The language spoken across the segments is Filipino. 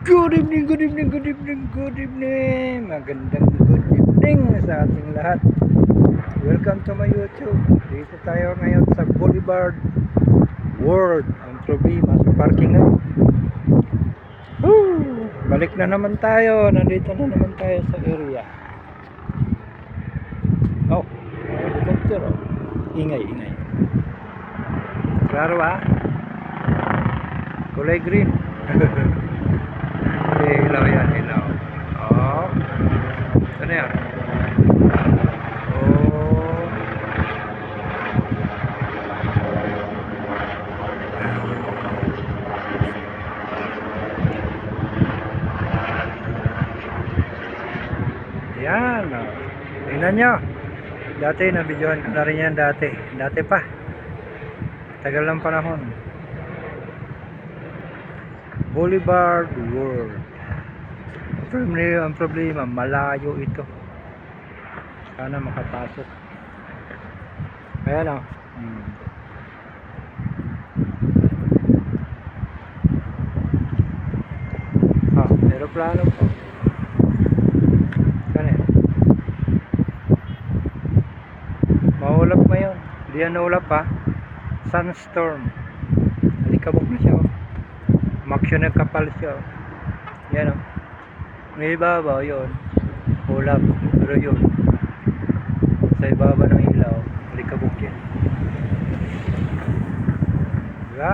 Good evening, good evening, good evening, good evening. Magandang good evening sa ating lahat. Welcome to my YouTube. Dito tayo ngayon sa Boulevard World. Ang problema sa parking na. Balik na naman tayo. Nandito na naman tayo sa area. Oh, helicopter. Oh. Ingay, ingay. Klaro ah. Kulay green. Ilaw yan, ilaw. Oh. Ano yan? Oh. Yan. Oh. Tingnan nyo. Dati, nabidyohan ko na rin yan dati. Dati pa. Tagal ng panahon. Boulevard World. Ang problema, malayo ito. Sana makapasok. Ayan o. Aeroplano po. Kani. Maulap ngayon. Hindi yan naulap ha. Sunstorm. Alikabok na siya o. Maksyon ng kapal siya o. Yan o. May ibabaw yun. Ulap. Pero yun. Sa ibaba ng ilaw. Alikabok yan. Diba?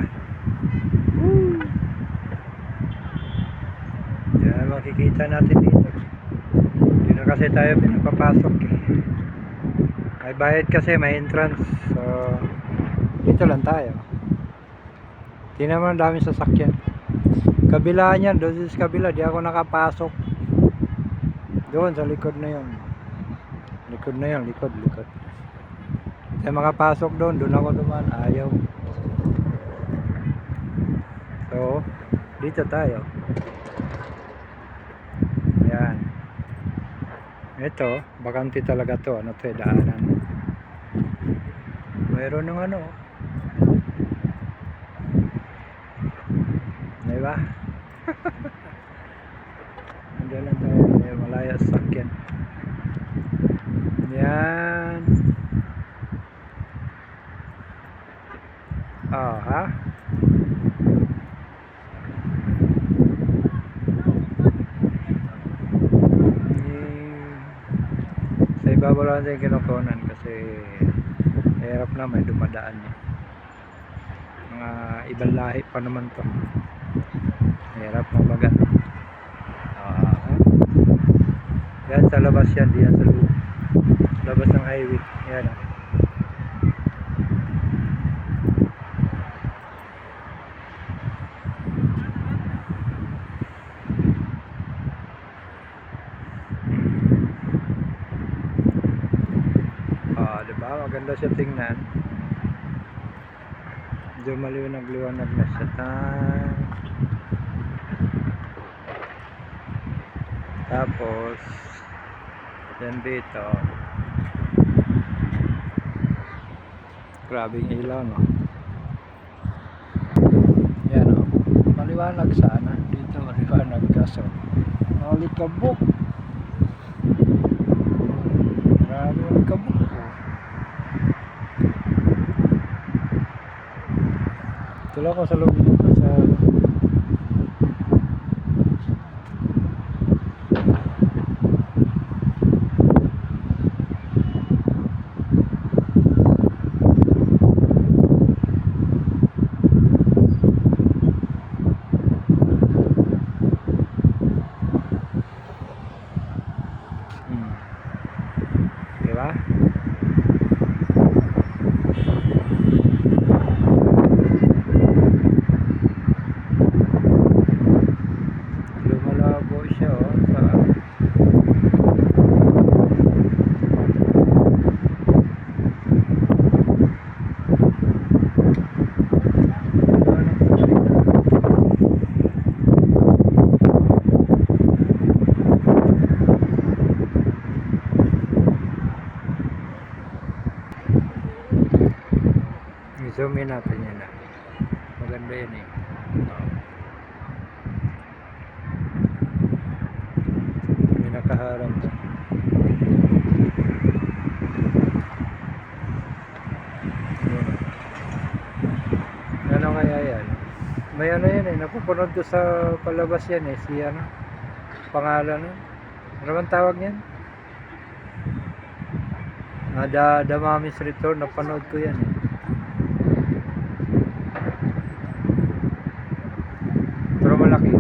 Woo! Yan makikita natin dito. Hindi na kasi tayo pinapapasok eh. May bayad kasi, may entrance. So dito lang tayo. Tingnan mo, ang daming sasakyan. Kabila niyan, doon sa kabila, di ako nakapasok. Doon sa likod na yun. Likod na yun, likod. Hindi makapasok doon ako duman, ayaw. So, dito tayo. Ayan. Ito, bakante talaga to. Ano to, daanan. Mayroon ng ano. Diba? Nandiyan lang tayo. May malaya sa sakyan. Yan. Oh, ha? Sa ibabaw lang tayo kinukunan kasi hirap na, may dumadaan niya. Mga ibang lahi pa naman to. Hirap mabagat. Yan sa labas yan, diyan sa labas ng highway. Yan. Diba? Maganda siya tingnan. Medyo maliwanag-liwanag na siya. Tapos yan dito, grabing ilaw, no? Yan o, maliwanag sana. Dito maliwanag kaso malikabok. Grabe malikabok po. Tuloy ko sa loob dito sa diba? napanood ko sa palabas yan eh, si ano, pangalan nun. Ano bang tawag niyan? The Mommy's Return, napanood ko yan eh. Pero malaki.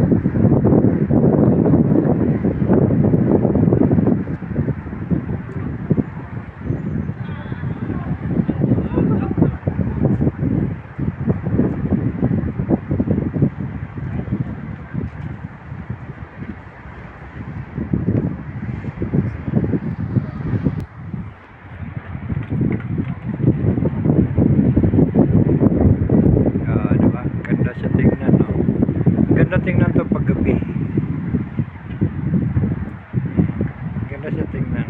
Diba? Ganda siya tingnan, no? Ganda tingnan to pag gabi. Ganda siya tingnan.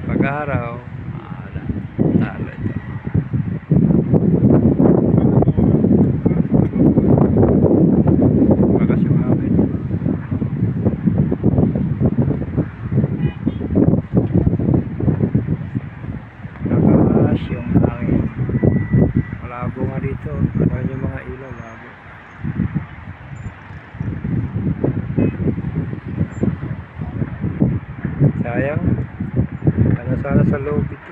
Pag araw, talo ito. Bagas yung hangin. Bagas yung hangin. Malabo nga dito. Ano yung mga ilaw, labo. Sayang. Sana sa loob ito.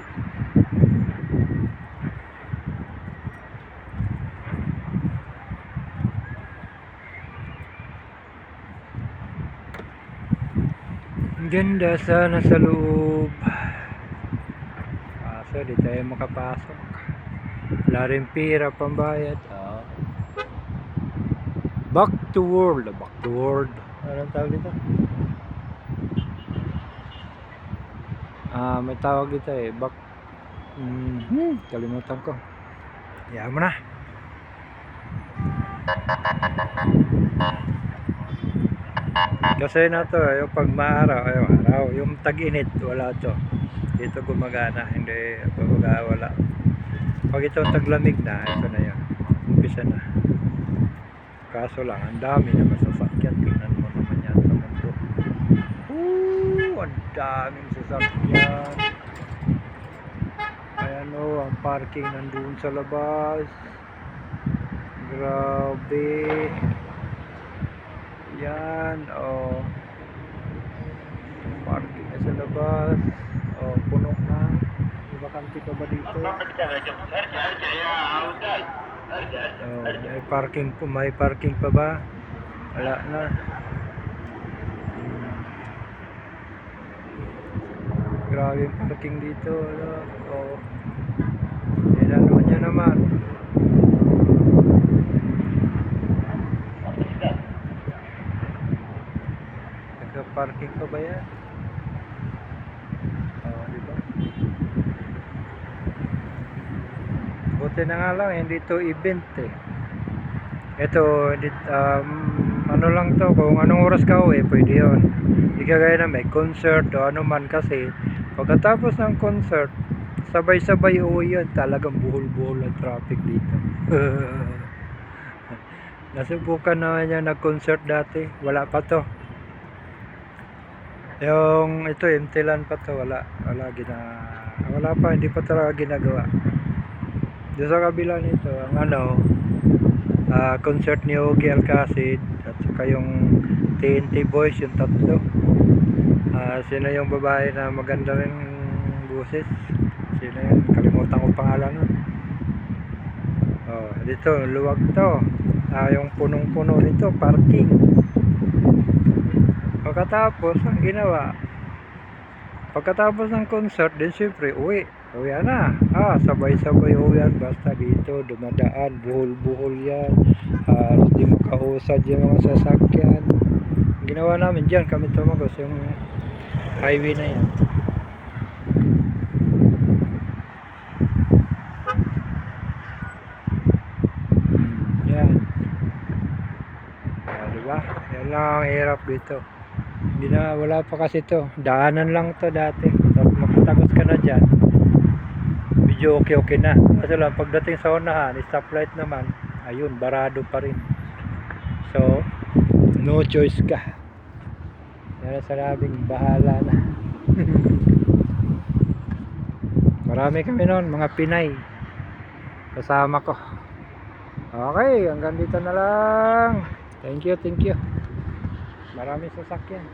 Ganda sana sa loob. Kaso di tayo makapasok. Wala rin pira pambayad. Back to world. Back to world. Anong tawag dito? May tawag dito eh. Back. Kalimutan ko. Hayaan mo na. Kasi na to, yung pag maaraw, yung tag-init, wala to. Dito gumagana, hindi wala. Pag ito taglamig na, ito na yun. Umpisa na. Kaso lang, ang dami na masasakyan. Tingnan mo naman yan sa mundo. Ang daming sasakyan. Ayan o, ang parking nandun sa labas. Grabe. Yan o. Parking na sa labas. O, puno na. May bakante pa ba dito? May parking pa ba? Wala na. Grabe yung parking dito. O, inano niya naman. Nagka-parking pa ba yan? Diba? Buti na nga lang, hindi to event eh. Ito, ano lang to, kung anong oras ka uwi, pwede yun. Hindi kagaya na may concert o ano man, kasi pagkatapos ng concert, sabay-sabay uwi yun. Talagang buhol-buhol ang traffic dito. Nasubukan naman yan nag-concert dati, wala pa to. Yung ito, empty land pa to, wala pa, hindi pa talaga ginagawa. Doon sa kabila nito, ang concert ni Ogie Alcacid at saka yung TNT Boys, yung tatlo. Sino yung babae na maganda rin boses? Sino yun? Kalimutan ko pangalan nun. Dito, luwag to. Yung punong-puno nito, parking. Pagkatapos ng concert, din siyempre, uwi na. Sabay-sabay uwian, basta dito, dumadaan, buhol-buhol yan. Hindi makausad yung mga sasakyan. Ginawa namin dyan, kami tumagos, yung highway na yan. Yan. Diba? Yan lang ang hirap dito. Wala pa kasi to, daanan lang to dati. Tapos makatagos ka na dyan, medyo okay na. Kasi lang pagdating sa unahan, stoplight naman, ayun, barado pa rin. So no choice ka. Yan sa labing bahala na. Marami kami noon, mga Pinay kasama ko. Okay, hanggang dito na lang. Thank you, thank you. Maraming sasakyan.